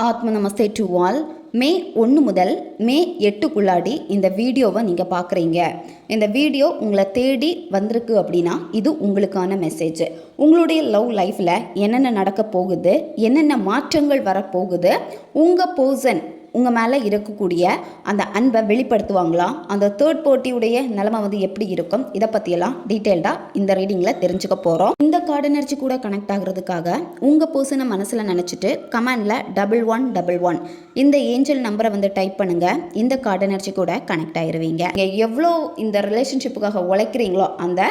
ஆத்ம நமஸ்தே to all. மே 1 முதல் மே 8க்குள்ளாடி இந்த வீடியோவை நீங்கள் பார்க்குறீங்க. இந்த வீடியோ உங்களை தேடி வந்திருக்கு அப்படின்னா இது உங்களுக்கான மெசேஜ். உங்களுடைய லவ் லைஃப்பில் என்னென்ன நடக்க போகுது, என்னென்ன மாற்றங்கள் வரப்போகுது, உங்கள் பர்சன் உங்கள் மேலே இருக்கக்கூடிய அந்த அன்பை வெளிப்படுத்துவாங்களா, அந்த தேர்ட் பார்ட்டியுடைய நிலைமை எப்படி இருக்கும், இதை பற்றியெல்லாம் டீட்டெயில்டாக இந்த ரீடிங்கில் தெரிஞ்சுக்க போகிறோம். இந்த கார்டு எனர்ஜி கூட கனெக்ட் ஆகிறதுக்காக உங்கள் பர்சனை மனசில் நினச்சிட்டு கமெண்டில் 1111 இந்த ஏஞ்சல் நம்பரை டைப் பண்ணுங்கள். இந்த கார்டு எனர்ஜி கூட கனெக்ட் ஆகிருவீங்க. நீங்கள் எவ்வளோ இந்த ரிலேஷன்ஷிப்புக்காக உழைக்கிறீங்களோ அந்த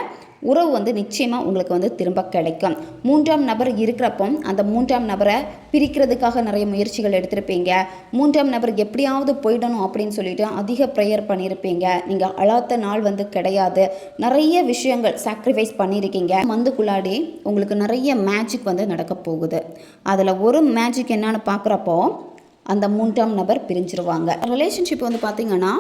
உறவு நிச்சயமாக உங்களுக்கு திரும்ப கிடைக்கும். 3ஆம் நபர் இருக்கிறப்போ அந்த 3ஆம் நபரை பிரிக்கிறதுக்காக நிறைய முயற்சிகள் எடுத்திருப்பீங்க. 3ஆம் நபர் எப்படியாவது போயிடணும் அப்படின்னு சொல்லிட்டு அதிக ப்ரேயர் பண்ணியிருப்பீங்க. நீங்கள் அழாத்த நாள் கிடையாது. நிறைய விஷயங்கள் சாக்ரிஃபைஸ் பண்ணியிருக்கீங்க. மந்துக்குள்ளாடி உங்களுக்கு நிறைய மேஜிக் நடக்க போகுது. அதில் ஒரு மேஜிக் என்னன்னு பார்க்குறப்போ அந்த 3ஆம் நபர் பிரிஞ்சிருவாங்க. ரிலேஷன்ஷிப் பார்த்தீங்கன்னா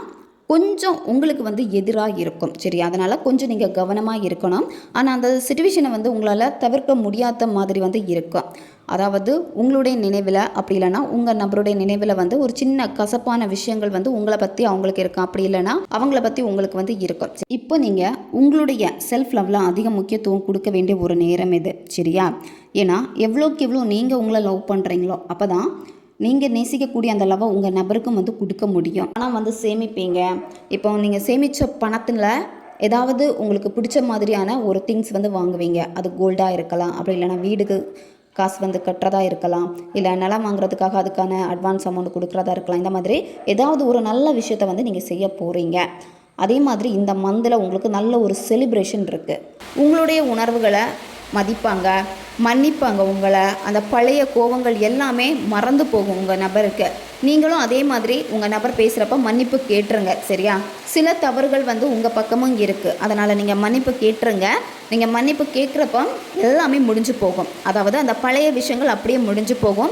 கொஞ்சம் உங்களுக்கு எதிராக இருக்கும். சரி, அதனால் கொஞ்சம் நீங்கள் கவனமாக இருக்கணும். ஆனால் அந்த சிச்சுவேஷனை உங்களால் தவிர்க்க முடியாத மாதிரி இருக்கும். அதாவது உங்களுடைய நினைவில் அப்படி இல்லைனா உங்கள் நபருடைய நினைவில் ஒரு சின்ன கசப்பான விஷயங்கள் உங்களை பற்றி அவங்களுக்கு இருக்கும். அப்படி இல்லைனா அவங்கள பற்றி உங்களுக்கு இருக்கும். இப்போ நீங்கள் உங்களுடைய செல்ஃப் லவ்வில் அதிக முக்கியத்துவம் கொடுக்க வேண்டிய ஒரு நேரம் இது. சரியா? ஏன்னா எவ்வளோக்கு எவ்வளோ நீங்கள் உங்களை லவ் பண்ணுறீங்களோ அப்போ தான் நீங்கள் நேசிக்கக்கூடிய அந்த லவ்வை உங்கள் நபருக்கும் கொடுக்க முடியும். ஆனால் சேமிப்பீங்க. இப்போ நீங்கள் சேமித்த பணத்தில் ஏதாவது உங்களுக்கு பிடிச்ச மாதிரியான ஒரு திங்ஸ் வாங்குவீங்க. அது கோல்டாக இருக்கலாம், அப்படி இல்லைனா வீடுக்கு காசு கட்டுறதா இருக்கலாம், இல்லை நிலம் வாங்குறதுக்காக அதுக்கான அட்வான்ஸ் அமௌண்ட் கொடுக்குறதா இருக்கலாம். இந்த மாதிரி ஏதாவது ஒரு நல்ல விஷயத்தை நீங்கள் செய்ய போகிறீங்க. அதே மாதிரி இந்த மந்தில் உங்களுக்கு நல்ல ஒரு செலிப்ரேஷன் இருக்குது. உங்களுடைய உணர்வுகளை மதிப்பாங்க, மன்னிப்பாங்க. உங்களை அந்த பழைய கோபங்கள் எல்லாமே மறந்து போகும் உங்கள் நபருக்கு. நீங்களும் அதே மாதிரி உங்கள் நபர் பேசுகிறப்ப மன்னிப்பு கேட்டுருங்க. சரியா? சில தவறுகள் உங்கள் பக்கமும் இருக்குது. அதனால் நீங்கள் மன்னிப்பு கேட்டுருங்க. நீங்கள் மன்னிப்பு கேட்குறப்ப எல்லாமே முடிஞ்சு போகும். அதாவது அந்த பழைய விஷயங்கள் அப்படியே முடிஞ்சு போகும்.